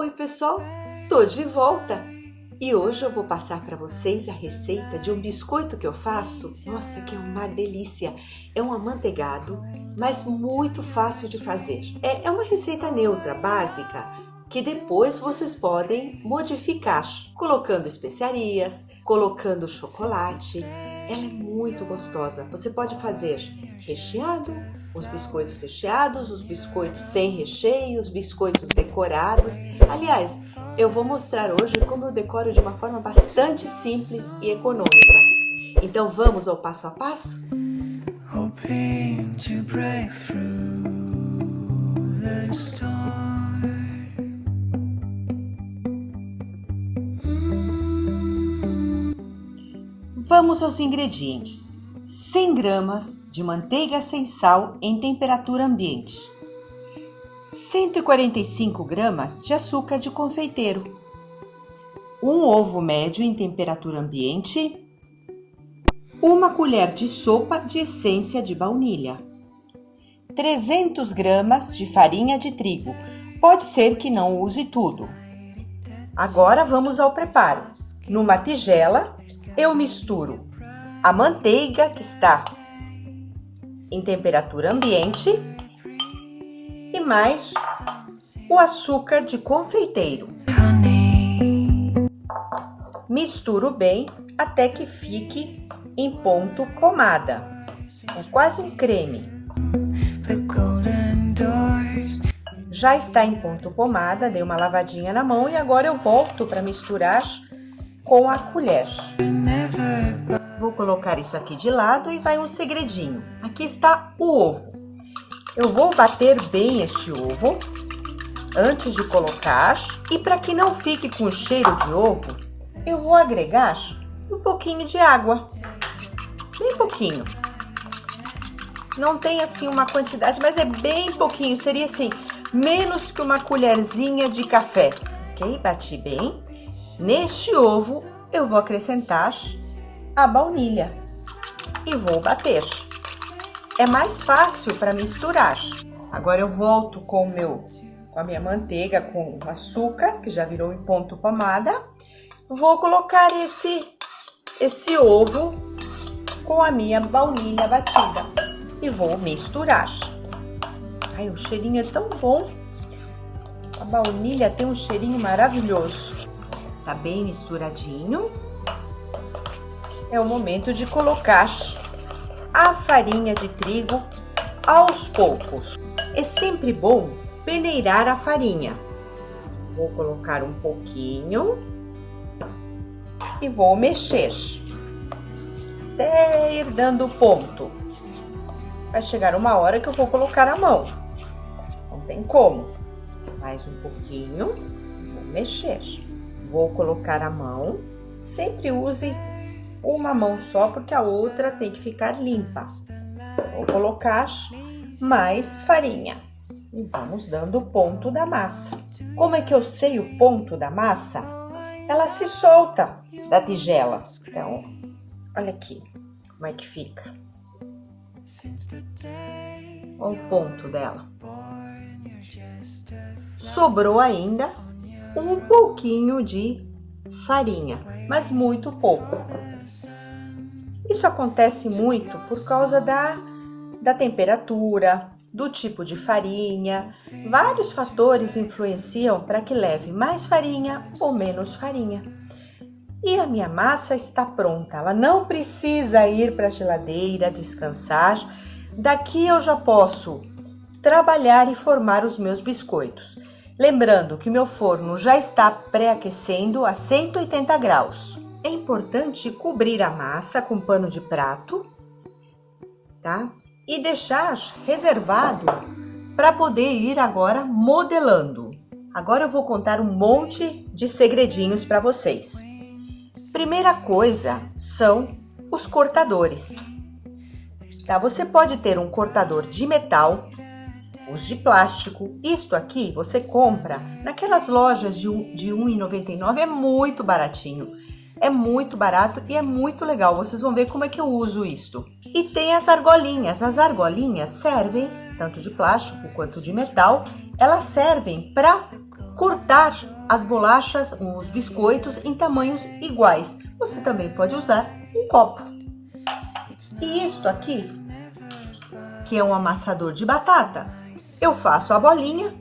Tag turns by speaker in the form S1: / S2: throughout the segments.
S1: Oi pessoal, tô de volta e hoje eu vou passar para vocês a receita de um biscoito que eu faço. Nossa, que é uma delícia! É um amanteigado, mas muito fácil de fazer. É uma receita neutra, básica, que depois vocês podem modificar, colocando especiarias, colocando chocolate. Ela é muito gostosa. Você pode fazer recheado, os biscoitos recheados, os biscoitos sem recheio, os biscoitos decorados. Aliás, eu vou mostrar hoje como eu decoro de uma forma bastante simples e econômica. Então vamos ao passo a passo? Hoping to break through the storm. Vamos aos ingredientes. 100 gramas de manteiga sem sal em temperatura ambiente, 145 gramas de açúcar de confeiteiro, um ovo médio em temperatura ambiente, uma colher de sopa de essência de baunilha, 300 gramas de farinha de trigo, pode ser que não use tudo. Agora vamos ao preparo. Numa tigela, eu misturo a manteiga que está em temperatura ambiente e mais o açúcar de confeiteiro. Misturo bem até que fique em ponto pomada. É quase um creme. Já está em ponto pomada, dei uma lavadinha na mão e agora eu volto para misturar com a colher. Vou colocar isso aqui de lado e vai um segredinho. Aqui está o ovo. Eu vou bater bem este ovo antes de colocar. E para que não fique com cheiro de ovo, eu vou agregar um pouquinho de água. Bem pouquinho. Não tem assim uma quantidade, mas é bem pouquinho. Seria assim, menos que uma colherzinha de café. Ok? Bati bem. Neste ovo, eu vou acrescentar a baunilha e vou bater. É mais fácil para misturar. Agora eu volto com a minha manteiga com o açúcar, que já virou em ponto pomada. Vou colocar esse ovo com a minha baunilha batida e vou misturar. Ai, o cheirinho é tão bom. A baunilha tem um cheirinho maravilhoso. Tá bem misturadinho. É o momento de colocar a farinha de trigo aos poucos. É sempre bom peneirar a farinha. Vou colocar um pouquinho e vou mexer até ir dando ponto. Vai chegar uma hora que eu vou colocar a mão. Não tem como. Mais um pouquinho, vou mexer. Vou colocar a mão. Sempre use uma mão só, porque a outra tem que ficar limpa. Vou colocar mais farinha e vamos dando o ponto da massa. Como é que eu sei o ponto da massa? Ela se solta da tigela. Então, olha aqui como é que fica. Olha o ponto dela. Sobrou ainda um pouquinho de farinha, mas muito pouco. Isso acontece muito por causa da temperatura, do tipo de farinha. Vários fatores influenciam para que leve mais farinha ou menos farinha. E a minha massa está pronta. Ela não precisa ir para a geladeira descansar. Daqui eu já posso trabalhar e formar os meus biscoitos. Lembrando que meu forno já está pré-aquecendo a 180 graus. É importante cobrir a massa com pano de prato, tá? E deixar reservado para poder ir agora modelando. Agora eu vou contar um monte de segredinhos para vocês. Primeira coisa são os cortadores. Tá? Você pode ter um cortador de metal, os de plástico. Isto aqui você compra naquelas lojas de R$1,99, é muito baratinho. É muito barato e é muito legal. Vocês vão ver como é que eu uso isto. E tem as argolinhas. As argolinhas servem, tanto de plástico quanto de metal, elas servem para cortar as bolachas, os biscoitos em tamanhos iguais. Você também pode usar um copo. E isto aqui, que é um amassador de batata, eu faço a bolinha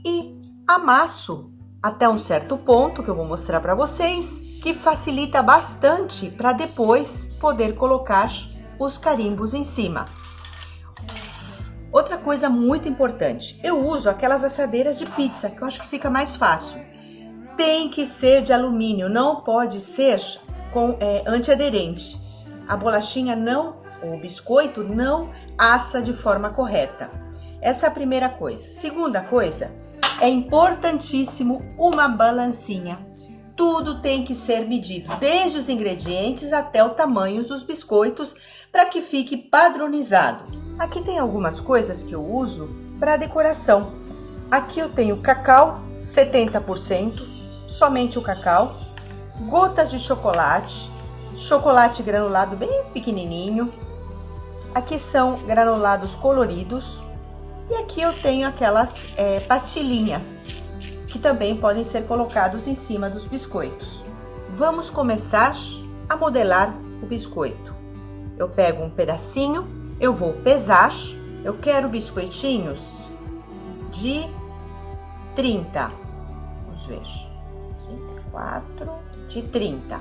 S1: e amasso até um certo ponto que eu vou mostrar para vocês, que facilita bastante para depois poder colocar os carimbos em cima. Outra coisa muito importante, eu uso aquelas assadeiras de pizza, que eu acho que fica mais fácil. Tem que ser de alumínio, não pode ser com antiaderente. A bolachinha o biscoito não assa de forma correta. Essa é a primeira coisa. Segunda coisa, é importantíssimo uma balancinha. Tudo tem que ser medido, desde os ingredientes até o tamanho dos biscoitos, para que fique padronizado. Aqui tem algumas coisas que eu uso para decoração. Aqui eu tenho cacau 70%, somente o cacau, gotas de chocolate, chocolate granulado bem pequenininho. Aqui são granulados coloridos e aqui eu tenho aquelas pastilhinhas que também podem ser colocados em cima dos biscoitos. Vamos começar a modelar o biscoito. Eu pego um pedacinho, eu vou pesar. Eu quero biscoitinhos de 30. Vamos ver. 34 de 30.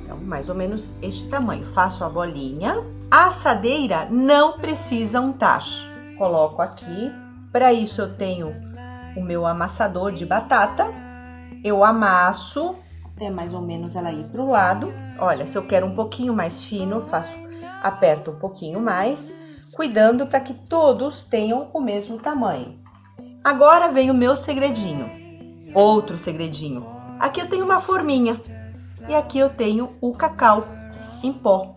S1: Então, mais ou menos este tamanho. Faço a bolinha. A assadeira não precisa untar. Coloco aqui. Para isso eu tenho o meu amassador de batata. Eu amasso até mais ou menos ela ir para o lado. Olha, se eu quero um pouquinho mais fino, eu aperto um pouquinho mais, cuidando para que todos tenham o mesmo tamanho. Agora vem o meu segredinho. Outro segredinho. Aqui eu tenho uma forminha e aqui eu tenho o cacau em pó.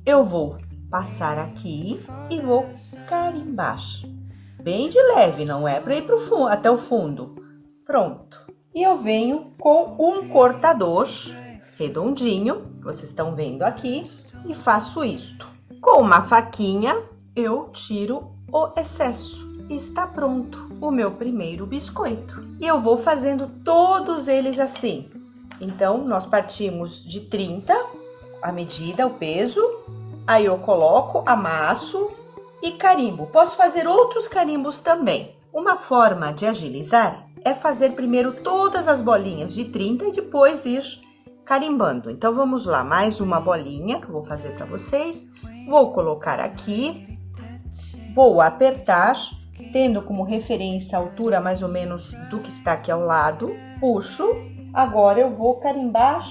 S1: Eu vou passar aqui e vou carimbar. Bem de leve, não é para ir até o fundo. Pronto. E eu venho com um cortador redondinho, que vocês estão vendo aqui, e faço isto. Com uma faquinha, eu tiro o excesso. Está pronto o meu primeiro biscoito. E eu vou fazendo todos eles assim. Então, nós partimos de 30, a medida, o peso. Aí eu coloco, amasso e carimbo. Posso fazer outros carimbos também. Uma forma de agilizar é fazer primeiro todas as bolinhas de 30 e depois ir carimbando. Então, vamos lá, mais uma bolinha que eu vou fazer para vocês. Vou colocar aqui, vou apertar, tendo como referência a altura mais ou menos do que está aqui ao lado. Puxo, agora eu vou carimbar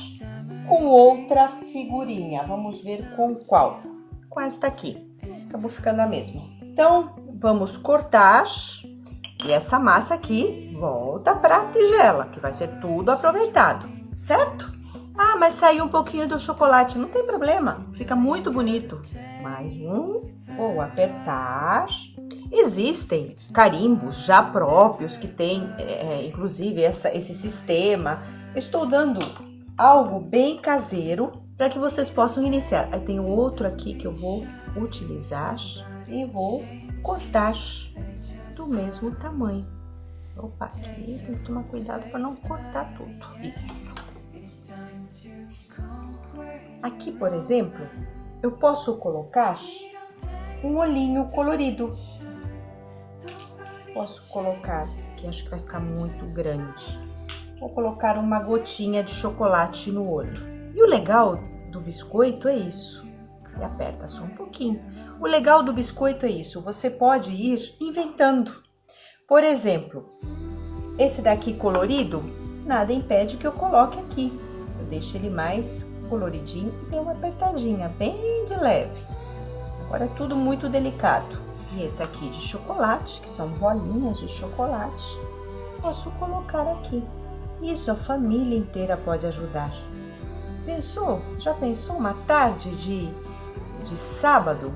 S1: com outra figurinha. Vamos ver com qual? Com esta aqui, acabou ficando a mesma. Então, vamos cortar e essa massa aqui volta para a tigela, que vai ser tudo aproveitado, certo? Ah, mas saiu um pouquinho do chocolate, não tem problema, fica muito bonito. Mais um, vou apertar. Existem carimbos já próprios que tem, inclusive, esse sistema. Eu estou dando algo bem caseiro para que vocês possam iniciar. Aí tem outro aqui que eu vou utilizar e vou cortar do mesmo tamanho. Opa, aqui tem que tomar cuidado para não cortar tudo. Isso. Aqui, por exemplo, eu posso colocar um olhinho colorido. Posso colocar, esse aqui acho que vai ficar muito grande. Vou colocar uma gotinha de chocolate no olho. E o legal do biscoito é isso. E aperta só um pouquinho. O legal do biscoito é isso, você pode ir inventando. Por exemplo, esse daqui colorido, nada impede que eu coloque aqui. Eu deixo ele mais coloridinho e dei uma apertadinha, bem de leve. Agora é tudo muito delicado. E esse aqui de chocolate, que são bolinhas de chocolate, posso colocar aqui. Isso a família inteira pode ajudar. Pensou? Já pensou uma tarde de sábado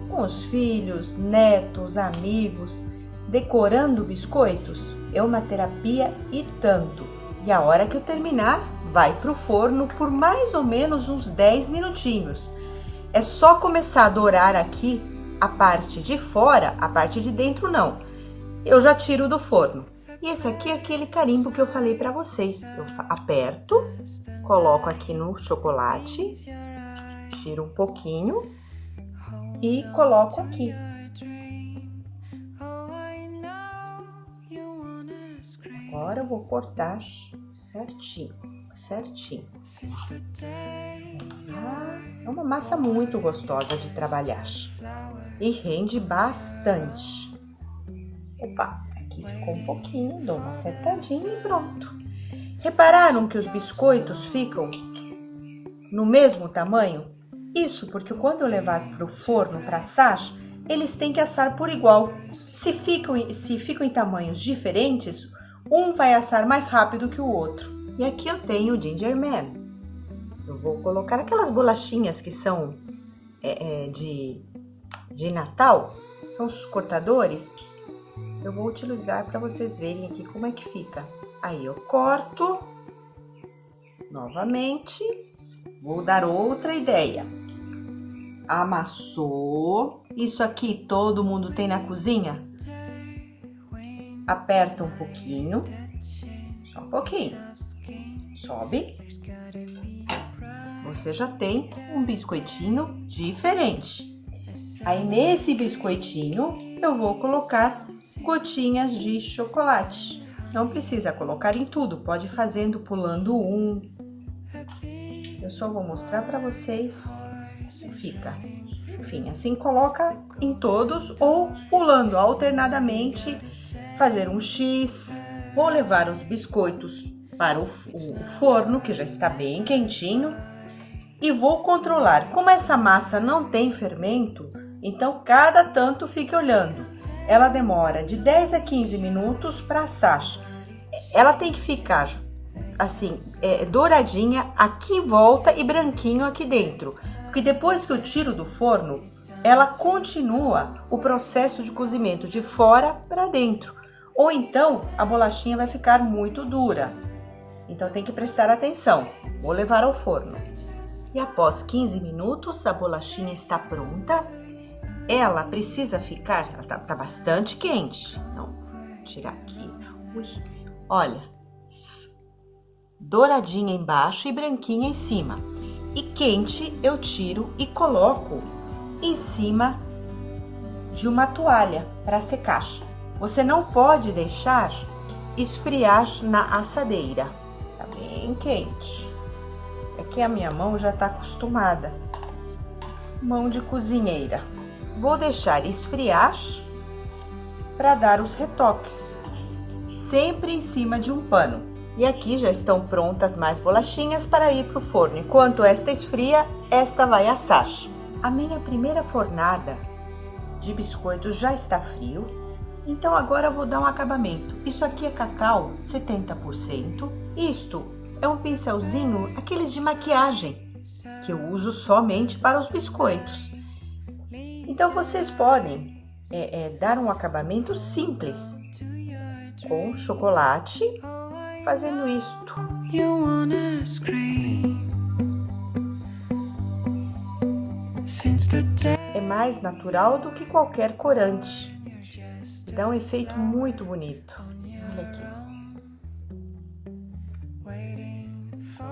S1: com os filhos, netos, amigos, decorando biscoitos? É uma terapia e tanto. E a hora que eu terminar, vai pro forno por mais ou menos uns 10 minutinhos. É só começar a dourar aqui a parte de fora, a parte de dentro não. Eu já tiro do forno. E esse aqui é aquele carimbo que eu falei para vocês. Eu aperto, coloco aqui no chocolate, tiro um pouquinho e coloco aqui. Agora eu vou cortar certinho. É uma massa muito gostosa de trabalhar e rende bastante. Opa, aqui ficou um pouquinho, dou uma acertadinha e pronto. Repararam que os biscoitos ficam no mesmo tamanho? Isso porque quando eu levar para o forno para assar, eles têm que assar por igual. Se ficam em tamanhos diferentes, um vai assar mais rápido que o outro. E aqui eu tenho o Ginger Man. Eu vou colocar aquelas bolachinhas que são de Natal, são os cortadores. Eu vou utilizar para vocês verem aqui como é que fica. Aí eu corto novamente. Vou dar outra ideia. Amassou. Isso aqui todo mundo tem na cozinha? Aperta um pouquinho. Só um pouquinho. Sobe. Você já tem um biscoitinho diferente. Aí nesse biscoitinho eu vou colocar gotinhas de chocolate. Não precisa colocar em tudo, pode ir fazendo, pulando um. Eu só vou mostrar para vocês como fica. Enfim, assim coloca em todos ou pulando alternadamente, fazer um X. Vou levar os biscoitos para o forno, que já está bem quentinho, e vou controlar. Como essa massa não tem fermento, então cada tanto fique olhando. Ela demora de 10 a 15 minutos para assar. Ela tem que ficar assim, douradinha aqui em volta e branquinho aqui dentro. Porque depois que eu tiro do forno, ela continua o processo de cozimento de fora para dentro. Ou então a bolachinha vai ficar muito dura. Então tem que prestar atenção. Vou levar ao forno. E após 15 minutos a bolachinha está pronta. Ela precisa ficar, ela tá bastante quente. Então, vou tirar aqui. Ui, olha, douradinha embaixo e branquinha em cima. E quente eu tiro e coloco em cima de uma toalha para secar. Você não pode deixar esfriar na assadeira. Tá bem quente. É que a minha mão já tá acostumada. Mão de cozinheira. Vou deixar esfriar para dar os retoques, sempre em cima de um pano. E aqui já estão prontas mais bolachinhas para ir para o forno. Enquanto esta esfria, esta vai assar. A minha primeira fornada de biscoito já está frio, então agora eu vou dar um acabamento. Isso aqui é cacau 70%. Isto é um pincelzinho, aqueles de maquiagem, que eu uso somente para os biscoitos. Então, vocês podem dar um acabamento simples com chocolate, fazendo isto. É mais natural do que qualquer corante. Dá um efeito muito bonito. Olha aqui.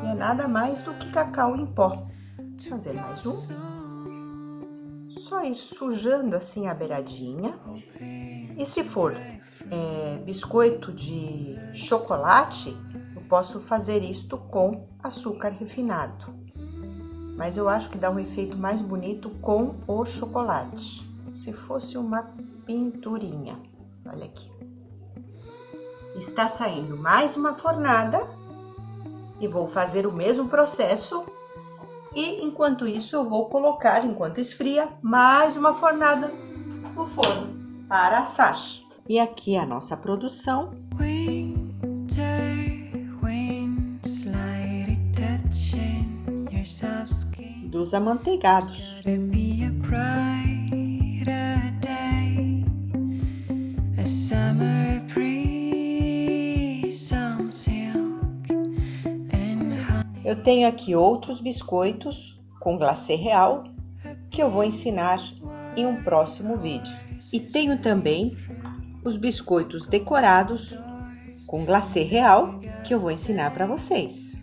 S1: E é nada mais do que cacau em pó. Vou fazer mais um. Só ir sujando assim a beiradinha. E se for biscoito de chocolate, eu posso fazer isto com açúcar refinado. Mas eu acho que dá um efeito mais bonito com o chocolate. Se fosse uma pinturinha. Olha aqui. Está saindo mais uma fornada. E vou fazer o mesmo processo. E enquanto isso eu vou colocar, enquanto esfria, mais uma fornada no forno para assar. E aqui a nossa produção. Dos amanteigados. Eu tenho aqui outros biscoitos com glacê real que eu vou ensinar em um próximo vídeo. E tenho também os biscoitos decorados com glacê real que eu vou ensinar para vocês.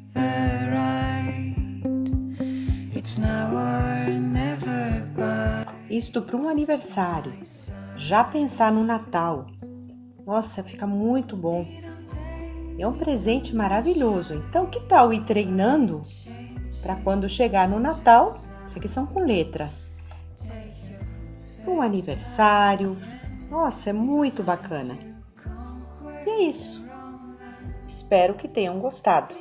S1: Isto para um aniversário. Já pensar no Natal. Nossa, fica muito bom. É um presente maravilhoso. Então, que tal ir treinando para quando chegar no Natal? Isso aqui são com letras. Um aniversário. Nossa, é muito bacana. E é isso. Espero que tenham gostado.